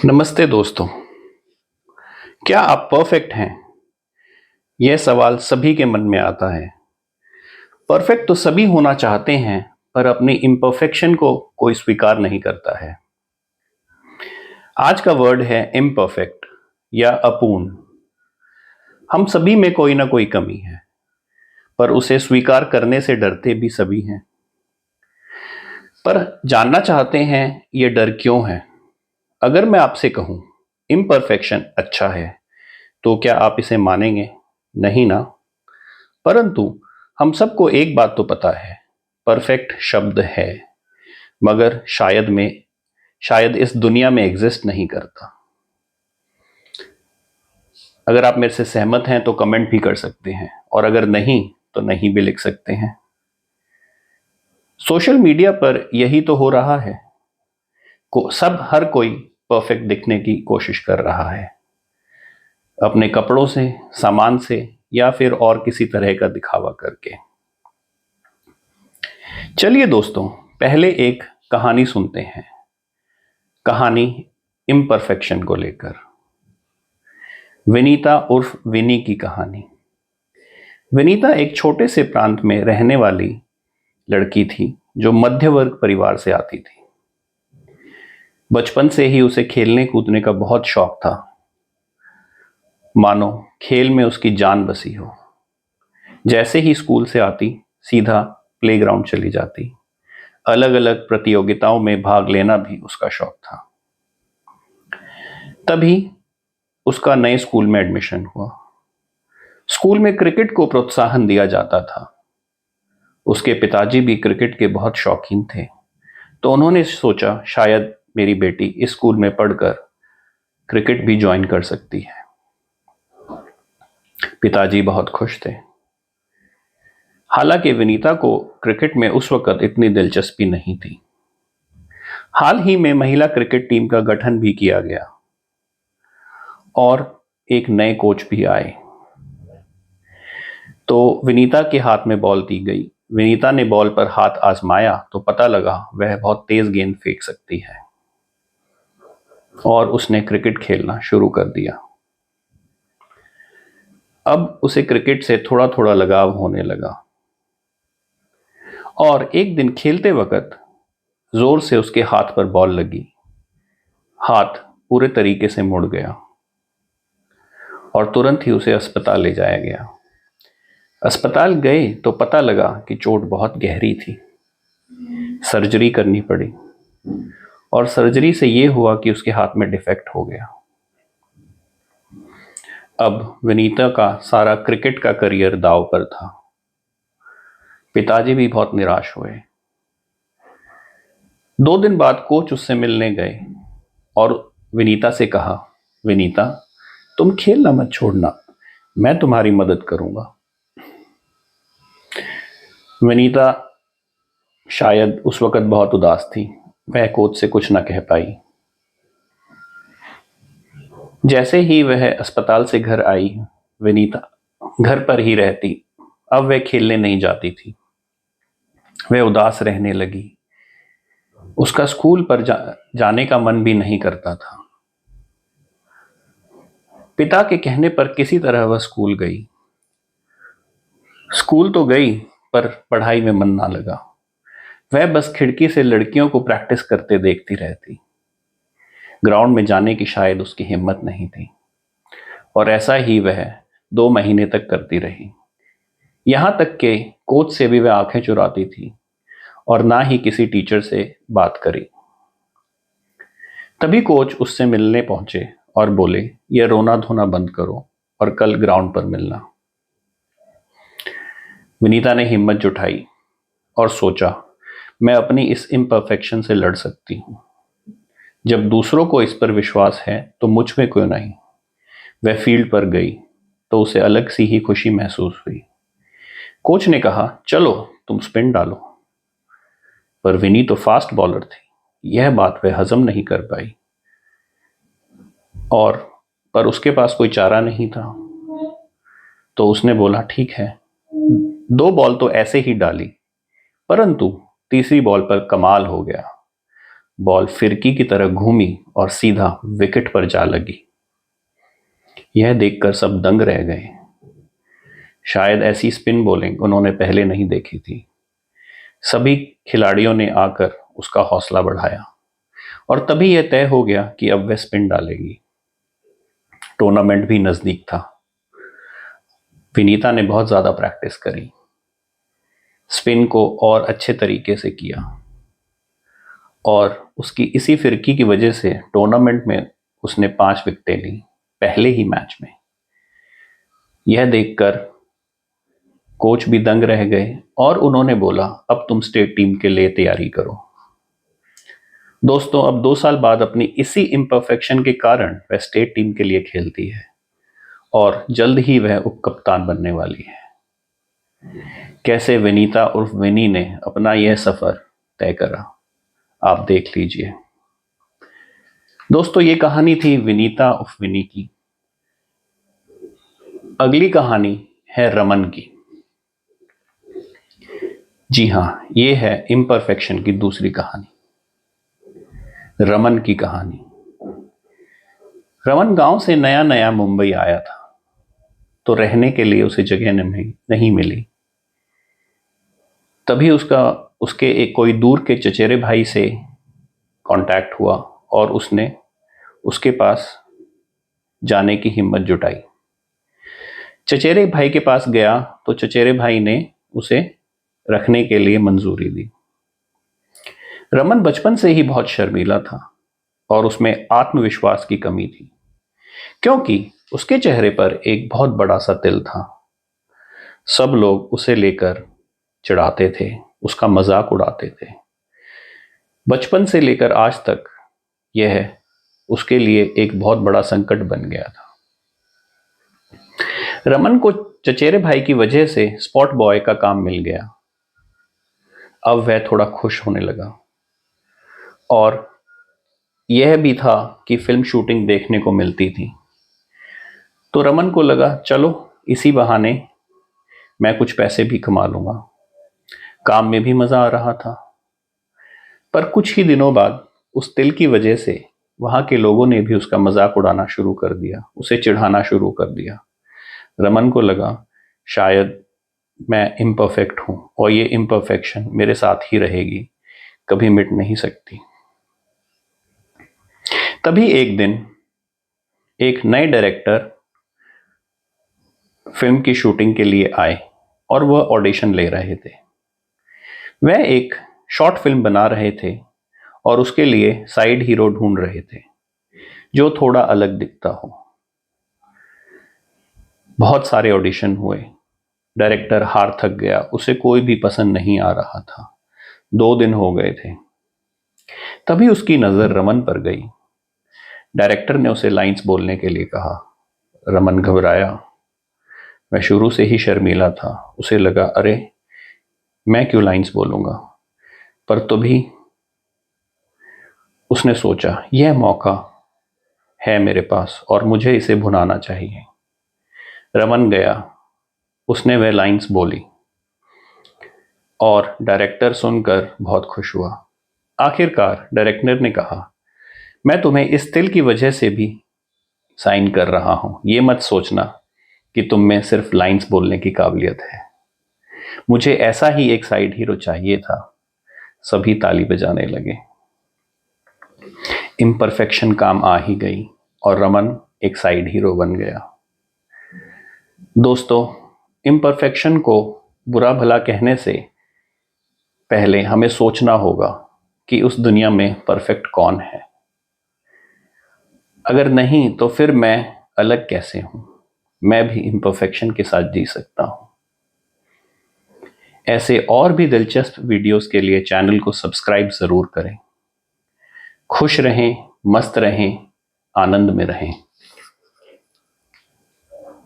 नमस्ते दोस्तों। क्या आप परफेक्ट हैं? यह सवाल सभी के मन में आता है। परफेक्ट तो सभी होना चाहते हैं, पर अपनी इम्परफेक्शन को कोई स्वीकार नहीं करता है। आज का वर्ड है इम्परफेक्ट या अपूर्ण। हम सभी में कोई ना कोई कमी है, पर उसे स्वीकार करने से डरते भी सभी हैं। पर जानना चाहते हैं ये डर क्यों है? अगर मैं आपसे कहूं इम्परफेक्शन अच्छा है, तो क्या आप इसे मानेंगे? नहीं ना। परंतु हम सबको एक बात तो पता है, परफेक्ट शब्द है, मगर शायद इस दुनिया में एग्जिस्ट नहीं करता। अगर आप मेरे से सहमत हैं तो कमेंट भी कर सकते हैं, और अगर नहीं तो नहीं भी लिख सकते हैं। सोशल मीडिया पर यही तो हो रहा है। हर कोई परफेक्ट दिखने की कोशिश कर रहा है, अपने कपड़ों से, सामान से, या फिर और किसी तरह का दिखावा करके। चलिए दोस्तों, पहले एक कहानी सुनते हैं। कहानी इम्परफेक्शन को लेकर। विनीता उर्फ विनी की कहानी। विनीता एक छोटे से प्रांत में रहने वाली लड़की थी, जो मध्य वर्ग परिवार से आती थी। बचपन से ही उसे खेलने कूदने का बहुत शौक था, मानो खेल में उसकी जान बसी हो। जैसे ही स्कूल से आती, सीधा प्लेग्राउंड चली जाती। अलग अलग प्रतियोगिताओं में भाग लेना भी उसका शौक था। तभी उसका नए स्कूल में एडमिशन हुआ। स्कूल में क्रिकेट को प्रोत्साहन दिया जाता था। उसके पिताजी भी क्रिकेट के बहुत शौकीन थे, तो उन्होंने सोचा शायद मेरी बेटी इस स्कूल में पढ़कर क्रिकेट भी ज्वाइन कर सकती है। पिताजी बहुत खुश थे। हालांकि विनीता को क्रिकेट में उस वक्त इतनी दिलचस्पी नहीं थी। हाल ही में महिला क्रिकेट टीम का गठन भी किया गया और एक नए कोच भी आए। तो विनीता के हाथ में बॉल दी गई। विनीता ने बॉल पर हाथ आजमाया तो पता लगा वह बहुत तेज गेंद फेंक सकती है, और उसने क्रिकेट खेलना शुरू कर दिया। अब उसे क्रिकेट से थोड़ा थोड़ा लगाव होने लगा, और एक दिन खेलते वक्त जोर से उसके हाथ पर बॉल लगी। हाथ पूरे तरीके से मुड़ गया और तुरंत ही उसे अस्पताल ले जाया गया। अस्पताल गए तो पता लगा कि चोट बहुत गहरी थी। सर्जरी करनी पड़ी, और सर्जरी से यह हुआ कि उसके हाथ में डिफेक्ट हो गया। अब विनीता का सारा क्रिकेट का करियर दांव पर था। पिताजी भी बहुत निराश हुए। 2 दिन बाद कोच उससे मिलने गए और विनीता से कहा, विनीता, तुम खेलना मत छोड़ना, मैं तुम्हारी मदद करूंगा। विनीता शायद उस वक्त बहुत उदास थी। वह कोच से कुछ न कह पाई। जैसे ही वह अस्पताल से घर आई, विनीता घर पर ही रहती। अब वह खेलने नहीं जाती थी। वह उदास रहने लगी। उसका स्कूल पर जाने का मन भी नहीं करता था। पिता के कहने पर किसी तरह वह स्कूल गई। स्कूल तो गई, पर पढ़ाई में मन ना लगा। वह बस खिड़की से लड़कियों को प्रैक्टिस करते देखती रहती। ग्राउंड में जाने की शायद उसकी हिम्मत नहीं थी, और ऐसा ही वह 2 महीने तक करती रही। यहां तक कि कोच से भी वह आंखें चुराती थी और ना ही किसी टीचर से बात करी। तभी कोच उससे मिलने पहुंचे और बोले, यह रोना धोना बंद करो और कल ग्राउंड पर मिलना। विनीता ने हिम्मत जुटाई और सोचा, मैं अपनी इस इम्परफेक्शन से लड़ सकती हूँ। जब दूसरों को इस पर विश्वास है तो मुझ में क्यों नहीं। वह फील्ड पर गई तो उसे अलग सी ही खुशी महसूस हुई। कोच ने कहा, चलो तुम स्पिन डालो। पर विनी तो फास्ट बॉलर थी। यह बात वह हजम नहीं कर पाई, और पर उसके पास कोई चारा नहीं था। तो उसने बोला, ठीक है, 2 बॉल तो ऐसे ही डाली, परंतु तीसरी बॉल पर कमाल हो गया। बॉल फिरकी की तरह घूमी और सीधा विकेट पर जा लगी। यह देखकर सब दंग रह गए। शायद ऐसी स्पिन बॉलिंग उन्होंने पहले नहीं देखी थी। सभी खिलाड़ियों ने आकर उसका हौसला बढ़ाया और तभी यह तय हो गया कि अब वह स्पिन डालेगी। टूर्नामेंट भी नजदीक था। विनीता ने बहुत ज्यादा प्रैक्टिस करी, स्पिन को और अच्छे तरीके से किया और उसकी इसी फिरकी की वजह से टूर्नामेंट में उसने 5 विकेटें ली पहले ही मैच में। यह देखकर कोच भी दंग रह गए और उन्होंने बोला, अब तुम स्टेट टीम के लिए तैयारी करो। दोस्तों, अब 2 साल बाद अपनी इसी इम्परफेक्शन के कारण वह स्टेट टीम के लिए खेलती है और जल्द ही वह उप कप्तान बनने वाली है। कैसे विनीता उर्फ विनी ने अपना यह सफर तय करा, आप देख लीजिए। दोस्तों, ये कहानी थी विनीता उर्फ विनी की। अगली कहानी है रमन की। जी हाँ, ये है इम्परफेक्शन की दूसरी कहानी, रमन की कहानी। रमन गांव से नया नया मुंबई आया था, तो रहने के लिए उसे जगह नहीं मिली। तभी उसके एक कोई दूर के चचेरे भाई से कांटेक्ट हुआ और उसने उसके पास जाने की हिम्मत जुटाई। चचेरे भाई के पास गया तो चचेरे भाई ने उसे रखने के लिए मंजूरी दी। रमन बचपन से ही बहुत शर्मीला था और उसमें आत्मविश्वास की कमी थी, क्योंकि उसके चेहरे पर एक बहुत बड़ा सा तिल था। सब लोग उसे लेकर चिढ़ाते थे, उसका मजाक उड़ाते थे। बचपन से लेकर आज तक यह उसके लिए एक बहुत बड़ा संकट बन गया था। रमन को चचेरे भाई की वजह से स्पॉट बॉय का काम मिल गया। अब वह थोड़ा खुश होने लगा और यह भी था कि फिल्म शूटिंग देखने को मिलती थी। तो रमन को लगा, चलो इसी बहाने मैं कुछ पैसे भी कमा लूंगा। काम में भी मजा आ रहा था। पर कुछ ही दिनों बाद उस तिल की वजह से वहां के लोगों ने भी उसका मजाक उड़ाना शुरू कर दिया, उसे चिढ़ाना शुरू कर दिया। रमन को लगा, शायद मैं इम्परफेक्ट हूं और ये इम्परफेक्शन मेरे साथ ही रहेगी, कभी मिट नहीं सकती। तभी एक दिन एक नए डायरेक्टर फिल्म की शूटिंग के लिए आए और वह ऑडिशन ले रहे थे। वह एक शॉर्ट फिल्म बना रहे थे और उसके लिए साइड हीरो ढूंढ रहे थे जो थोड़ा अलग दिखता हो। बहुत सारे ऑडिशन हुए। डायरेक्टर हार थक गया, उसे कोई भी पसंद नहीं आ रहा था। 2 दिन हो गए थे। तभी उसकी नजर रमन पर गई। डायरेक्टर ने उसे लाइंस बोलने के लिए कहा। रमन घबराया। वह शुरू से ही शर्मीला था। उसे लगा, अरे मैं क्यों लाइंस बोलूंगा। पर तभी उसने सोचा, यह मौका है मेरे पास और मुझे इसे भुनाना चाहिए। रमन गया, उसने वह लाइंस बोली और डायरेक्टर सुनकर बहुत खुश हुआ। आखिरकार डायरेक्टर ने कहा, मैं तुम्हें इस तिल की वजह से भी साइन कर रहा हूं। ये मत सोचना कि तुम में सिर्फ लाइंस बोलने की काबिलियत है। मुझे ऐसा ही एक साइड हीरो चाहिए था। सभी ताली बजाने लगे। इम्परफेक्शन काम आ ही गई और रमन एक साइड हीरो बन गया। दोस्तों, इम्परफेक्शन को बुरा भला कहने से पहले हमें सोचना होगा कि उस दुनिया में परफेक्ट कौन है। अगर नहीं तो फिर मैं अलग कैसे हूं। मैं भी इम्परफेक्शन के साथ जी सकता हूं। ऐसे और भी दिलचस्प वीडियोस के लिए चैनल को सब्सक्राइब जरूर करें। खुश रहें, मस्त रहें, आनंद में रहें।